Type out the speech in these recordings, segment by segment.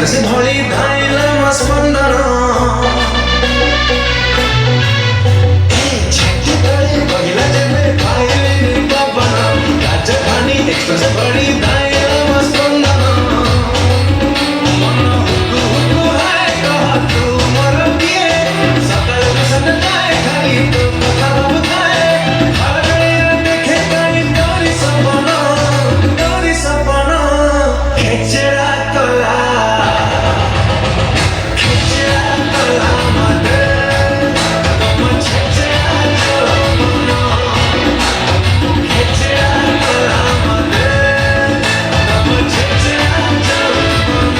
ସେ ଭଳି ଧାଇଁଲା ମୋ ସ୍ପନ୍ଦନ ଛାତି ତଳେ ବହିଲା ଯେବେ ପାଇଲିନି ପବନ ରାଜଧାନୀ ଏକ୍ସପ୍ରେସ୍ ଭଳି ଧାଇଁଲା ମୋ ସ୍ପନ୍ଦନ ମନ ହୁକୁ ହୁକୁ ହାଏ କହ ତୁ ମୋର କିଏ ସକାଳରୁ ସନ୍ଧ୍ୟା ଯାଏ ଖାଲି ତୋ କଥା ଭାବୁଥାଏ ଖରାବେଳିଆ ଦେଖେ କାହିଁ ତୋରି ସପନ ଖେଚେଡ଼ା କଲା ମତେ ତମ ଛେଚେଡ଼ା ଯୌବନ ଖେଚେଡ଼ା କଲା ମତେ ତମ ଛେଚେଡ଼ା ଯୌବନ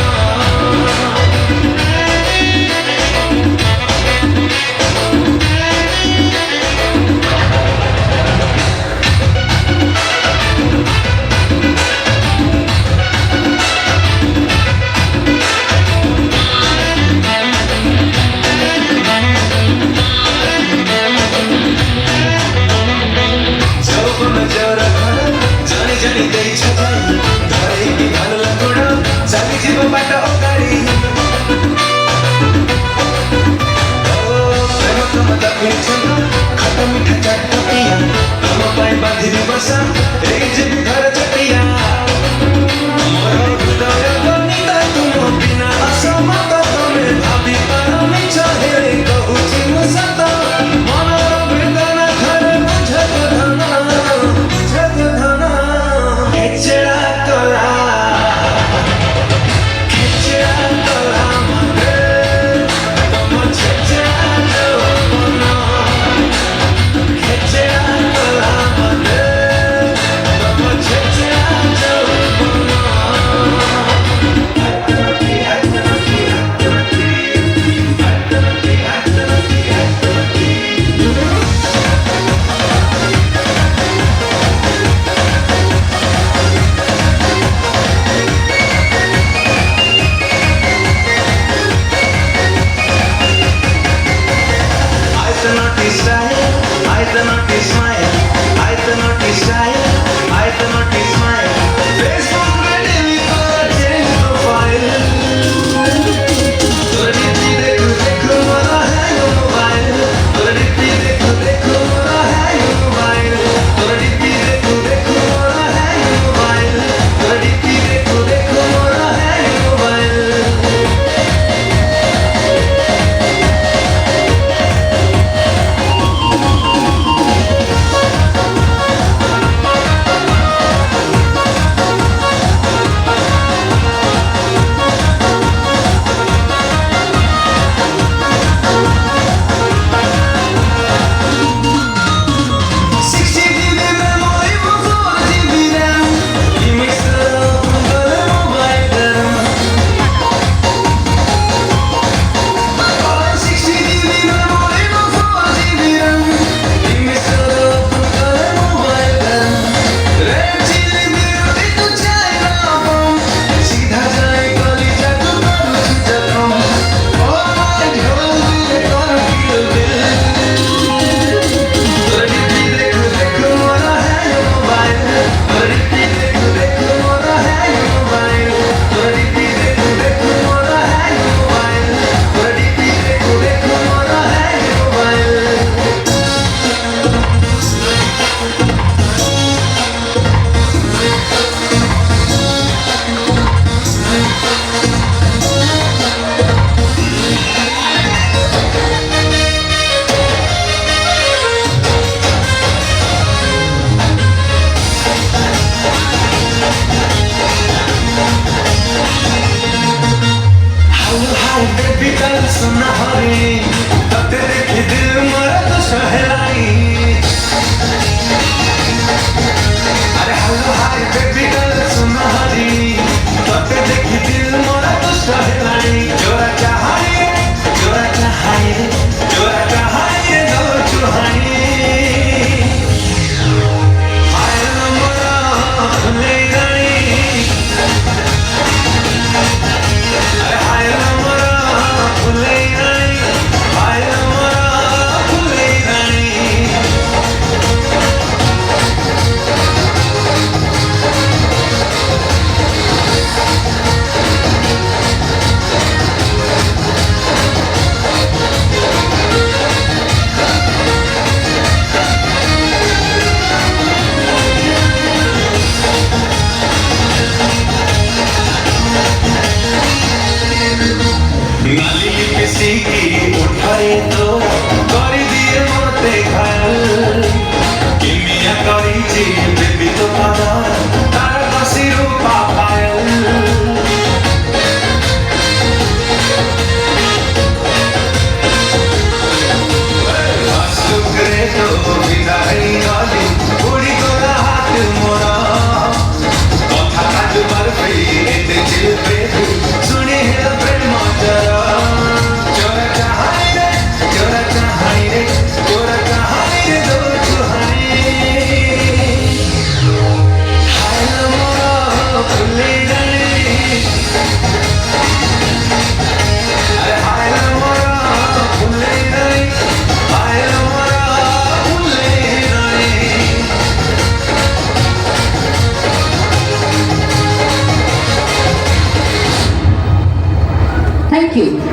যৌবন জোর ঘর জানি জানি ଦେଇଛ ଯାଇ ଧରେଇକି ଧରିଲା ଗୋଡ଼ ଚାଲିଯିବ ବାଟ ଅଗାଡ଼ି ପ୍ରେମ ତମ ଦକ୍ଷିଣୀ ଛନ୍ଦ ଖଟ ମିଠା ଚାଟ ପିଆ ତମ ପାଇଁ ବାନ୍ଧିବି ବସା ଏଇ ଯିବି ଘର ଚଟିଆ ମୋର ହୃଦୟ ବନିତା ତୁମ ବିନା ଅସମତ ତମେ ଭାବିପାର ମିଛ ହେଲେ କହୁଛି ମୁଁ ସତ ମନର ବେଦନା ଘରେ ବୁଝକୁ ଧନ ଖେଚେଡ଼ା କଲା ମତେ ତମ ଛେଚେଡ଼ା ଯୌବନ ଖେଚେଡ଼ା କଲା ମତେ বেবি তো পাগল তার কাছে রূপা পায়ল শুক্রে তো বিদায় গলি উড়ি গোলা হাত মোরা কথা কাজ বরফি এতে চিল বেবি শুনি হেল প্রেম জরা জোরা চাহাই রে জোরা চাহাই রে জোরা চাহাই রে দো জোহাই হায় মোরা ফুলে জানে আরে হায় মোরা ফুলে নাই হায় মোরা ফুলে নাই Thank you.